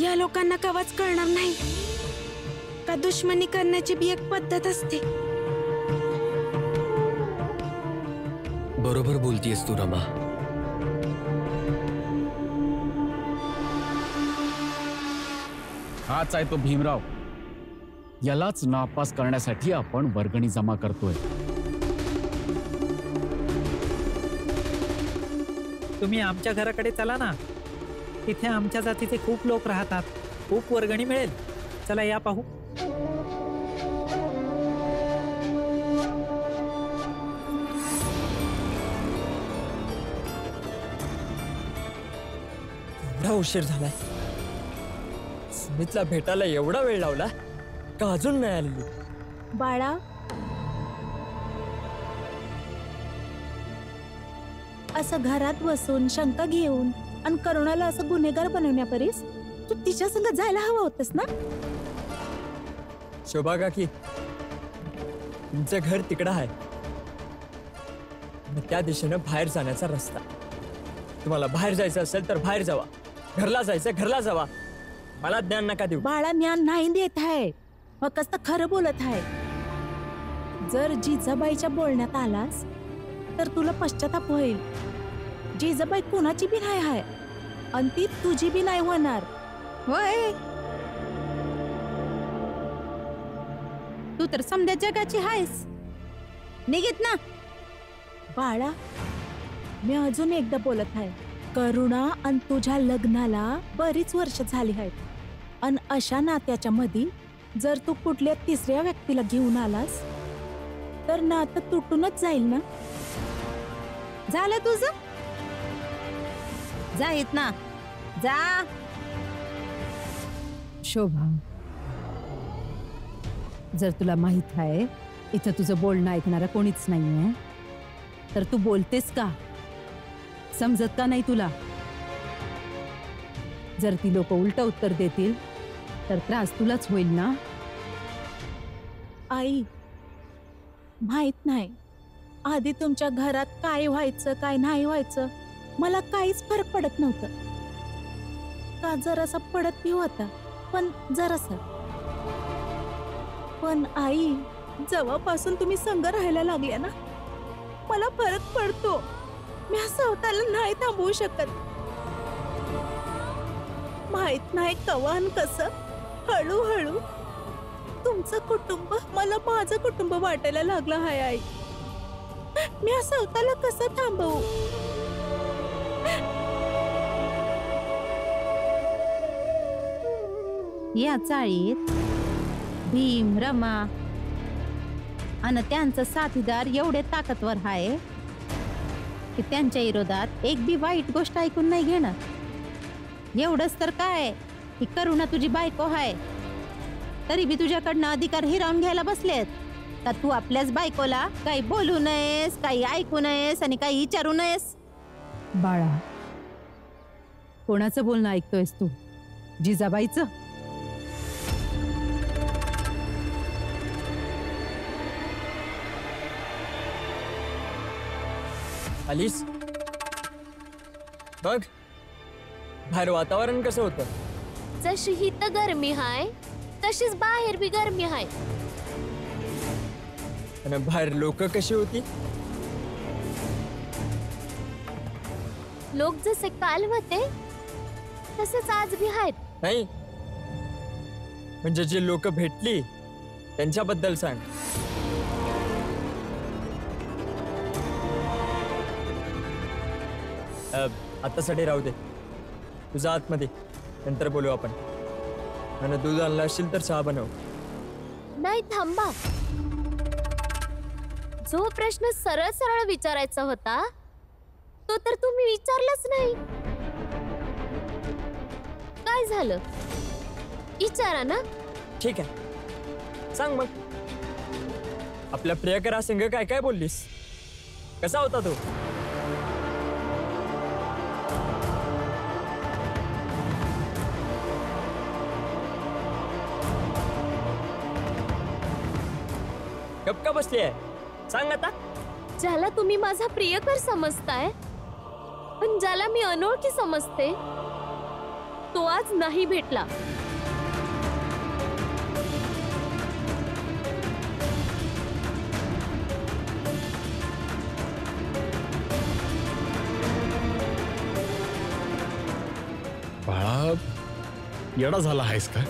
या लोकांना कवाच कळणार नाही का दुश्मनी करण्याची बी एक पद्धत असते. बरोबर बोलतीयस तू रमा. हाच आहे तो भीमराव. यालाच नापास करण्यासाठी आपण वर्गणी जमा करतोय. तुम्ही आमच्या घराकडे चला ना. तिथे आमच्या जातीचे खूप लोक राहतात. खूप वर्गणी मिळेल. चला या पाहू. एवढा उशीर झालाय. स्मितला भेटायला एवढा वेळ लावला का अजून नाही आलेली? बाळा, असं घरात बसून शंका घेऊन आणि करुणाला असं गुन्हेगार बनवण्यापरीस तू तिच्या संग जायला हवं होतस ना. शोभा काकी, तुमचं घर तिकडं आहे. मग त्या दिशेनं बाहेर जाण्याचा रस्ता. तुम्हाला बाहेर जायचं असेल तर बाहेर जावा. घरला जायचं घरला जावा. मला ज्ञान नका देऊ. बाळा, ज्ञान नाही देत आहे, फक्त खरं बोलत आहे. जर जिजाबाईच्या बोलण्यात आलास तर तुला पश्चाताप होईल. जिजाबाई कोणाची बी नाही आहे आणि ती तुझी बी नाही होणार. होय, तू तर समध्या जगाची आहेस. निघित ना. बाळा, मी अजून एकदा बोलत आहे. करुणा आणि तुझ्या लग्नाला बरीच वर्ष झाली आहेत आणि अशा नात्याच्या मध्ये जर तू कुठल्या तिसऱ्या व्यक्तीला घेऊन आलास तर नातं तुटूनच जाईल ना. झालं तुझं? जा येत ना, जा. शोभा, जर तुला माहित आहे इथं तुझं बोलणं ऐकणारा कोणीच नाहीये तर तू बोलतेस का? समजत का नाही तुला? जर ती लोक उलट उत्तर देतील तर त्रास तुलाच होईल ना. आई, माहित नाही आधी तुमच्या घरात काय व्हायचं काय नाही व्हायचं मला काहीच फरक पडत नव्हतं. का जरासा पडत बी होता, पण जरासा. पण आई, जेव्हापासून तुम्ही संग राहायला लागल्या ना मला फरक पडतो. मी स्वतःला नाही थांबवू शकत. माहित नाही कवान कसं हळूहळू तुमचं कुटुंब मला माझं कुटुंब वाटायला लागलं आहे. आई, मी स्वतःला कसं थांबवू? या चाळीत भीम, रमा आणि त्यांचं साथीदार एवढे ताकदवर आहे की त्यांच्या विरोधात एक बी वाईट गोष्ट ऐकून नाही घेणार. एवढंच तर काय ही करुणा तुझी बायको आहे तरी बी तुझ्याकडनं अधिकार हिरावून घ्यायला बसलेत. का तू आपल्याच बायकोला काही बोलू नयेस, काही ऐकू नयेस आणि काही विचारू नयेस? बाळा, कोणाचं बोलणं ऐकतोयस तू? जिजाबाईचं? आलीस? बघ बाहेर वातावरण कसं होतं. जशी ही तर गरमी हाय तशीच बाहेर बी गरमी हाय. आणि बाहेर लोक कशी होती? लोक जसे काल होते तसेच आज बी आहेत. नाही म्हणजे जे लोक भेटली त्यांच्याबद्दल सांग. आता साठी राहू दे. तुझा आतमध्ये, नंतर बोलू आपण. आणि दूध आणलं असशील तर चहा बनव. नाही, थांबा. जो प्रश्न सरळ सरळ विचारायचा होता तो तर तुम्ही विचारलाच नाही. काय झालं? विचारा ना. ठीक आहे, सांग मग. आपल्या प्रियकरा संग काय काय बोललीस? कसा होता तो? गप का बसली आहे? सांग आता. ज्याला तुम्ही माझा प्रियकर समजताय पण ज्याला मी अनोळखी समजते तो आज नाही भेटला. बाळा, येडा झाला आहेस का?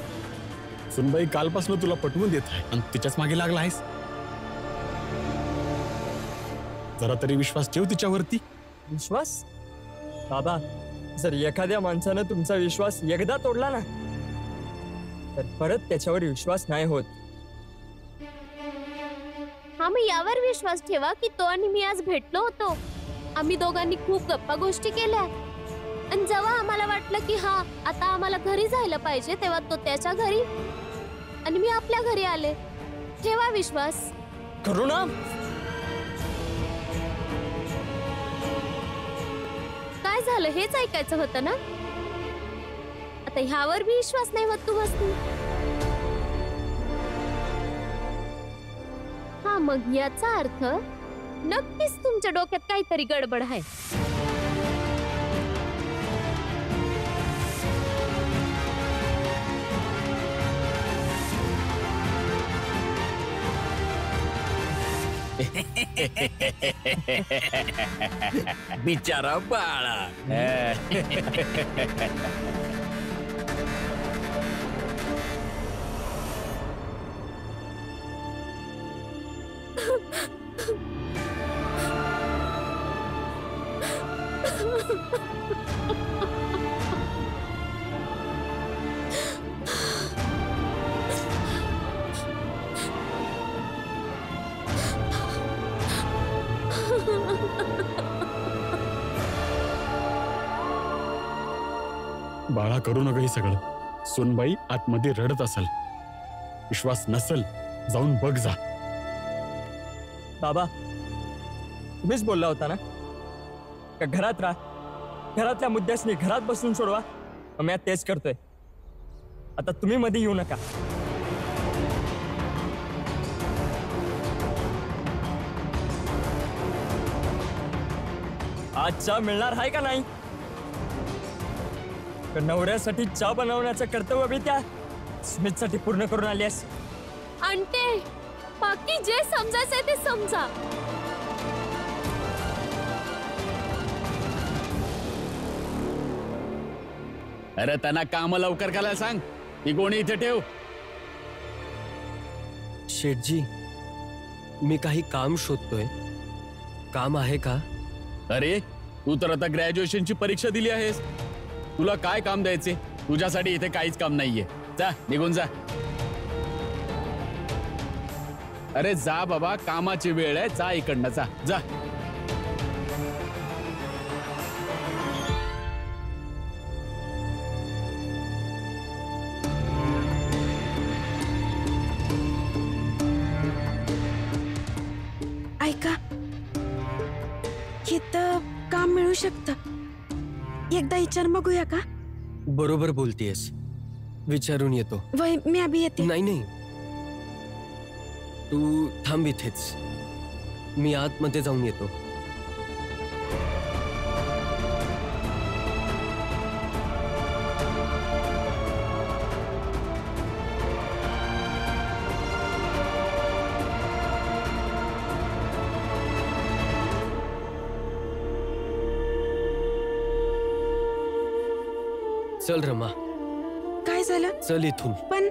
सुनबाई कालपासून तुला पटवून देत आहे आणि तिच्याच मागे लागला आहेस. जरा तरी विश्वास ठेव तिच्यावरती. विश्वास? बाबा, जर एखाद्या माणसानं तुमचा विश्वास एकदा तोडला ना, तर परत त्याच्यावर विश्वास नाही होत. हा, मग यावर विश्वास ठेवा की तो आणि मी आज भेटलो होतो. आम्ही दोघांनी खूप गप्पा गोष्टी केल्या आणि जेव्हा आम्हाला वाटलं की हा आता आम्हाला घरी जायला पाहिजे, तेव्हा तो त्याच्या घरी आणि मी आपल्या घरी आले. ठेवा विश्वास. करुणा, काय झालं हेच ऐकायचं होतं ना? आता ह्यावर भी विश्वास नाही होत तुम्हाला? हा, मग याचा अर्थ नक्कीच तुमच्या डोक्यात काहीतरी गडबड आहे. बिचारा बाळा. बाळा, करू नका हे सगळं. सुनबाई आतमध्ये रडत असेल. विश्वास नसल, जाऊन बघ जा. बाबा, तुम्हीच बोलला होता ना का घरात राहा, घरातल्या मुद्द्यासनी घरात बसून सोडवा. मी तेच करतोय. आता तुम्ही मध्ये येऊ नका. आज चहा मिळणार आहे का नाही? का नवऱ्यासाठी चहा बनवण्याचं कर्तव्य बी त्या स्मितसाठी पूर्ण करून आलीस? आणते, बाकी जे समजायचंय ते समजा. अरे त्यांना काम लवकर करायला सांग. ती कोणी इथे ठेव. शेठजी, मी काही काम शोधतोय. काम आहे का? अरे तू तर आता ग्रॅज्युएशनची परीक्षा दिली आहेस. तुला काय काम द्यायचे? तुझ्यासाठी इथे काहीच काम नाहीये. जा, निघून जा. अरे जा बाबा, कामाची वेळ आहे. जा इकडनं, जा जा. ऐका, हे तर काम मिळू शकतं. एकदा विचार बघूया का? बरोबर बोलतेस. विचारून येतो. वय, मी अभि येते. नाही नाही, तू थांब इथेच. मी आतमध्ये जाऊन येतो. चल रमा. काय झालं? चल इथून. पण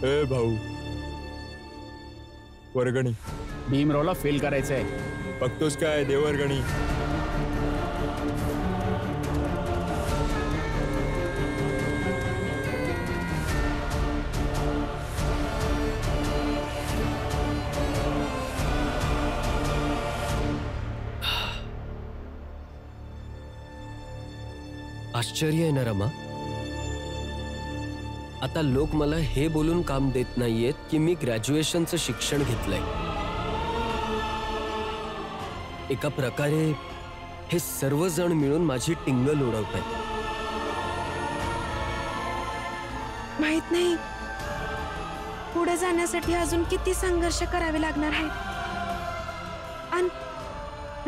ए भाऊ, वर्गणी भीमरावला फेल करायचंय. बघतोस काय? दे वर्गणी. आश्चर्य आहे ना रमा. आता लोक मला हे बोलून काम देत नाहीयेत की मी ग्रॅज्युएशनचं शिक्षण घेतलंय. एका प्रकारे हे सर्वजण मिळून माझी टिंगल उडवतायत. माहित नाही पुढे जाण्यासाठी अजून किती संघर्ष करावे लागणार आहे आणि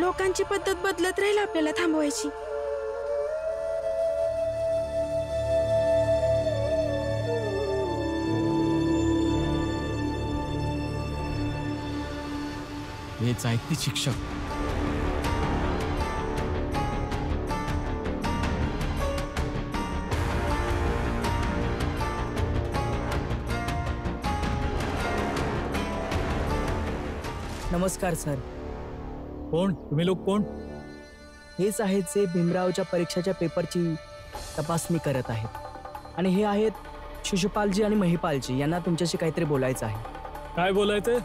लोकांची पद्धत बदलत राहील आपल्याला थांबवायची. हेच आहेत ते शिक्षक. नमस्कार सर. कोण तुम्ही लोक? कोण? हेच आहेत जे भीमरावच्या परीक्षेच्या पेपरची तपासणी करत आहेत. आणि हे आहेत शिशुपालजी आणि महिपालजी. यांना तुमच्याशी काहीतरी बोलायचं आहे. काय बोलायचंय?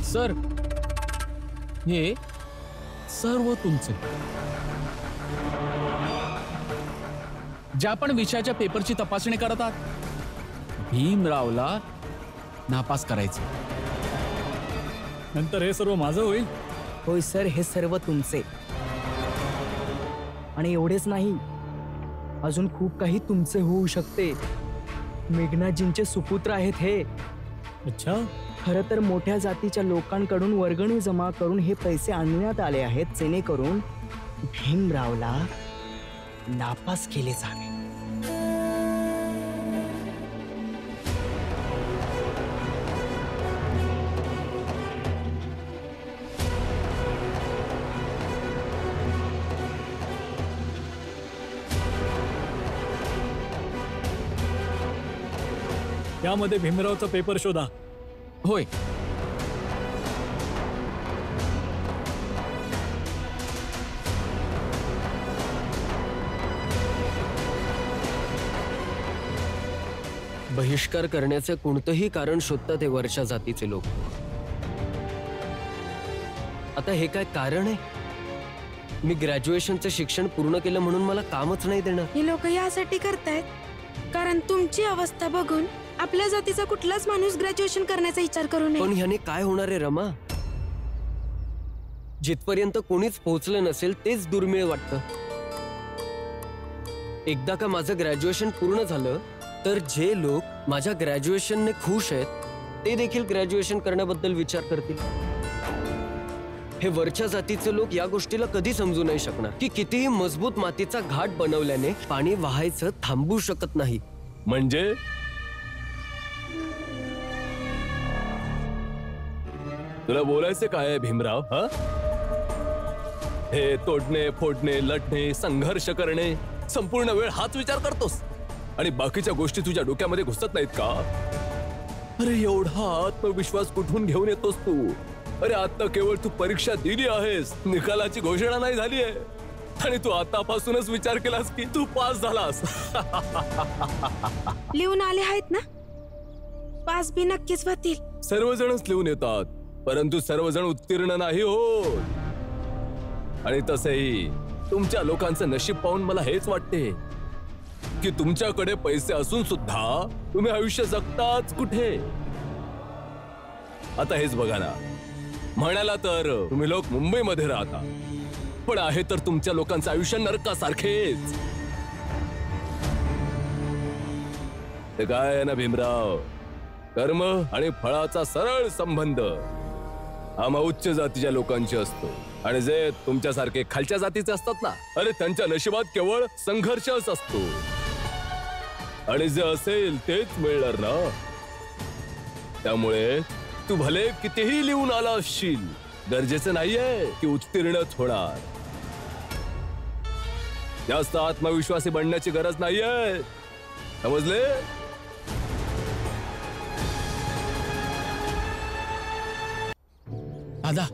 सर, हे सर्व तुमचे. ज्या पण विषयाच्या पेपरची तपासणी करतात, भीमरावला नापास करायचं. नंतर हे सर्व माझं होईल? होय सर, हे सर्व तुमचे. आणि एवढेच नाही, अजून खूप काही तुमचे होऊ शकते. मेघनाथजींचे सुपुत्र आहेत हे. अच्छा. खरं तर मोठ्या जातीच्या लोकांकडून वर्गणी जमा करून हे पैसे आणण्यात आले आहेत, जेणेकरून भीमरावला नापास केले जावे. त्यामध्ये भीमरावचा पेपर शोधा. होय. बहिष्कार करण्याचे कोणतंही कारण शोधतात हे वरच्या जातीचे लोक. आता हे काय कारण आहे? मी ग्रॅज्युएशनचं शिक्षण पूर्ण केलं म्हणून मला कामच नाही देणार? हे लोक यासाठी करतायत कारण तुमची अवस्था बघून आपल्या जातीचा कुठलाच माणूस ग्रॅज्युएशन करण्याचा विचार करू नये. पण ह्याने काय होणार आहे रमा? जिथपर्यंत कोणीच पोहोचलं नसेल तेच दुर्मिळ वाटतं. एकदा का माझं ग्रॅज्युएशन पूर्ण झालं तर जे लोक माझ्या ग्रॅज्युएशनने खुश आहेत ते देखील ग्रॅज्युएशन करण्याबद्दल विचार करतील. हे वरच्या जातीचे लोक या गोष्टीला कधी समजू नाही शकणार की कितीही मजबूत मातीचा घाट बनवल्याने पाणी वाहायचं थांबू शकत नाही. म्हणजे तुला बोलायचं काय आहे भीमराव? हे तोडणे, फोडणे, लढणे, संघर्ष करणे, संपूर्ण वेळ हाच विचार करतोस आणि बाकीच्या गोष्टी तुझ्या डोक्यामध्ये घुसत नाहीत का? अरे एवढा आत्मविश्वास कुठून घेऊन येतोस तू? अरे आता केवळ तू परीक्षा दिली आहेस, निकालाची घोषणा नाही झाली आहे आणि तू आतापासूनच विचार केलास की तू पास झालास. लिहून आले आहेत ना, पास बी नक्कीच होतील. सर्वजणच लिहून येतात, परंतु सर्वजण उत्तीर्ण नाही होत. आणि तसेही तुमच्या लोकांचं नशीब पाहून मला हेच वाटते की तुमच्याकडे पैसे असून सुद्धा तुम्ही आयुष्य जगताच कुठे. आता हेच बघा ना, म्हणाला तर तुम्ही लोक मुंबईमध्ये राहता, पण आहे तर तुमच्या लोकांचं आयुष्य नरकासारखेच. ते काय आहे ना भीमराव, कर्म आणि फळाचा सरळ संबंध हा उच्च जातीच्या लोकांची असतो आणि जे तुमच्यासारखे खालच्या जातीचे असतात ना, अरे त्यांच्या नशिबात केवळ संघर्षच असतो. आणि जे असेल तेच मिळणार ना. त्यामुळे तू भले कितीही लिहून आला असशील, गरजेचं नाहीये की उत्तीर्णच होणार. जास्त आत्मविश्वासी बनण्याची गरज नाहीये, समजले? दादा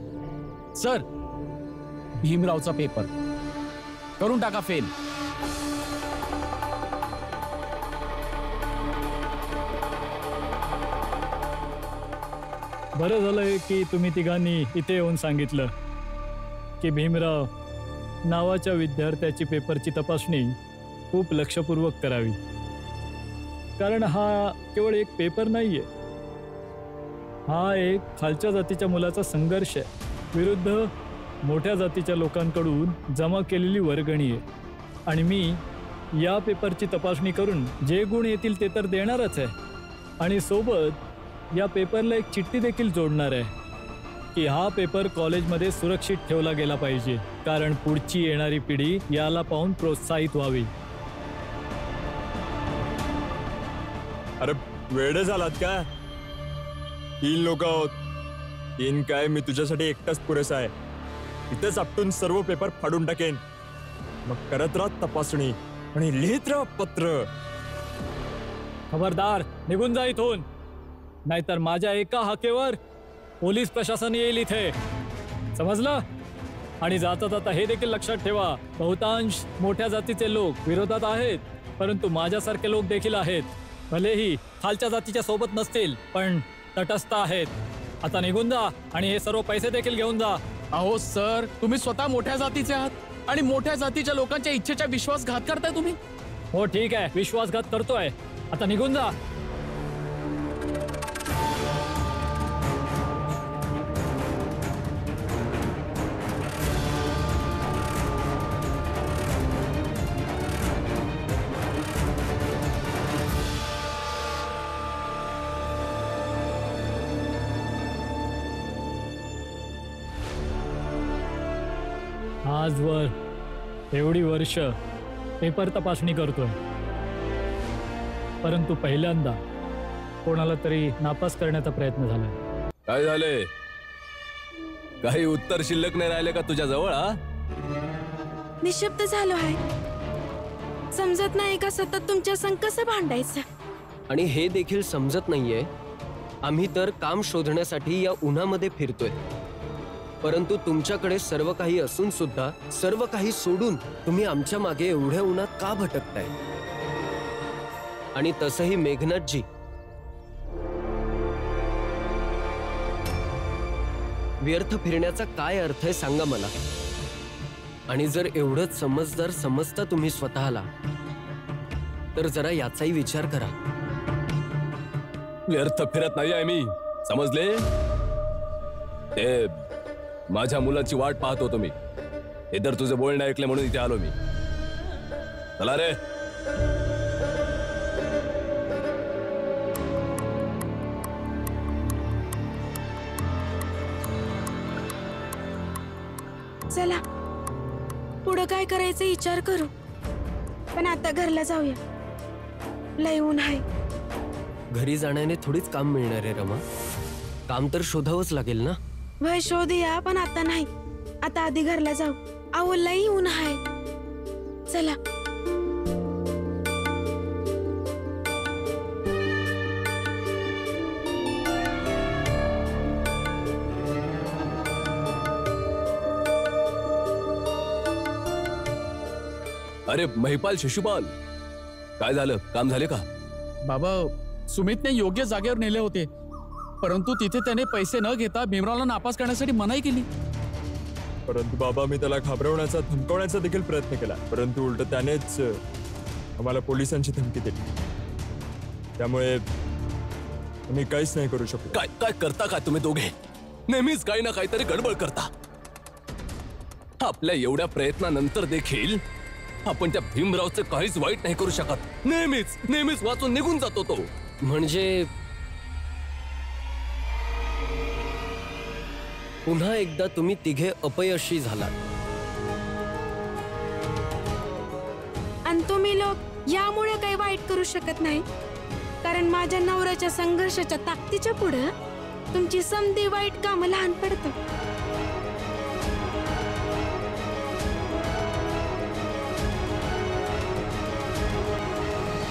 सर, भीमरावचा पेपर करून टाका फेल. बरं झालंय की तुम्ही तिघांनी इथे येऊन सांगितलं की भीमराव नावाच्या विद्यार्थ्याची पेपरची तपासणी खूप लक्षपूर्वक करावी. कारण हा केवळ एक पेपर नाहीये, हा एक खालच्या जातीच्या मुलाचा संघर्ष आहे विरुद्ध मोठ्या जातीच्या लोकांकडून जमा केलेली वर्गणी आहे. आणि मी या पेपरची तपासणी करून जे गुण येतील ते तर देणारच आहे, आणि सोबत या पेपरला एक चिठ्ठी देखील जोडणार आहे की हा पेपर कॉलेजमध्ये सुरक्षित ठेवला गेला पाहिजे, कारण पुढची येणारी पिढी याला पाहून प्रोत्साहित व्हावी. अरे वेडे झालात का? 3 लोक आहोत. 3 काय, मी तुझ्यासाठी एकटाच पुरेसा आहे. इथेच आपटून सर्व पेपर फाडून टाकेन. मग करत राहा तपासणी आणि लिहित राहा पत्र. खबरदार, निघून जा इथून, नाहीतर माझ्या एका हाकेवर पोलीस प्रशासन येईल इथे, समजलं? आणि जाता जाता हे देखील लक्षात ठेवा, बहुतांश मोठ्या जातीचे लोक विरोधात आहेत, परंतु माझ्यासारखे लोक देखील आहेत. भलेही खालच्या जातीच्या सोबत नसतील, पण तटस्थ आहेत. आता निघून जा आणि हे सर्व पैसे देखील घेऊन जा. अहो सर, तुम्ही स्वतः मोठ्या जातीचे आहात आणि मोठ्या जातीच्या लोकांच्या इच्छेचा विश्वासघात करताय तुम्ही. हो ठीक आहे, विश्वासघात करतोय, आता निघून जा. आजवर एवढी वर्ष पेपर तपासणी करतोय, परंतु पहिल्यांदा कोणाला तरी नापास करण्याचा प्रयत्न झाला. काय झाले? काही उत्तर शिल्लक नाही राहिले का तुझ्या जवळ? निशब्द झालो आहे. समजत नाही का सतत तुमच्या संग कसं भांडायचं. आणि हे देखील समजत नाहीये, आम्ही तर काम शोधण्यासाठी या उन्हामध्ये फिरतोय, परंतु तुमच्याकडे सर्व काही असून सुद्धा सर्व काही सोडून तुम्ही आमच्या मागे एवढ्या उन्हात का भटकताय? आणि तसंही मेघनाथजी, व्यर्थ फिरण्याचा काय अर्थ आहे सांगा मला. आणि जर एवढंच समजदार समजता तुम्ही स्वतःला, तर जरा याचाही विचार करा. व्यर्थ फिरत नाही आहे मी, समजले? ते माझ्या मुलाची वाट पाहत होतो मी. हे तर तुझं बोलणं ऐकलं म्हणून इथे आलो मी. चला रे. चला पुढं काय करायचं विचार करू, पण आता घरला जाऊया. लय ऊन आहे. घरी जाण्याने थोडीच काम मिळणार आहे रमा, काम तर शोधावंच लागेल ना. वय शोधूया, पण आता नाही. आता आधी घरला जाऊ. अहो लई ऊन आहे. चला. अरे महिपाल, शिशुपाल, काय झालं? काम झाले का? बाबा, सुमितने योग्य जागेवर नेले होते, परंतु तिथे त्याने पैसे न घेता भीमरावला नापास करण्यासाठी मनाई केली. परंतु बाबा, मी त्याला घाबरवण्याचा, धमकवण्याचा देखील प्रयत्न केला, परंतु उलट त्यानेच आम्हाला पोलिसांची धमकी दिली. त्यामुळे मी काहीच नाही करू शकतो. काय काय करता का तुम्ही दोघे? नेहमीच काही ना काहीतरी गडबड करता. आपल्या एवढ्या प्रयत्नानंतर देखील आपण त्या भीमरावचं काहीच वाईट नाही करू शकत. नेहमीच नेहमीच वाचून निघून जातो तो. म्हणजे पुन्हा एकदा तुम्ही तिघे अपयशी झालात. आणि तुम्ही लोक यामुळे काही वाईट करू शकत नाही, कारण माझ्या नवऱ्याच्या संघर्षाच्या ताकदीच्या पुढं तुमची समधी वाईट कामं लहान पडतात.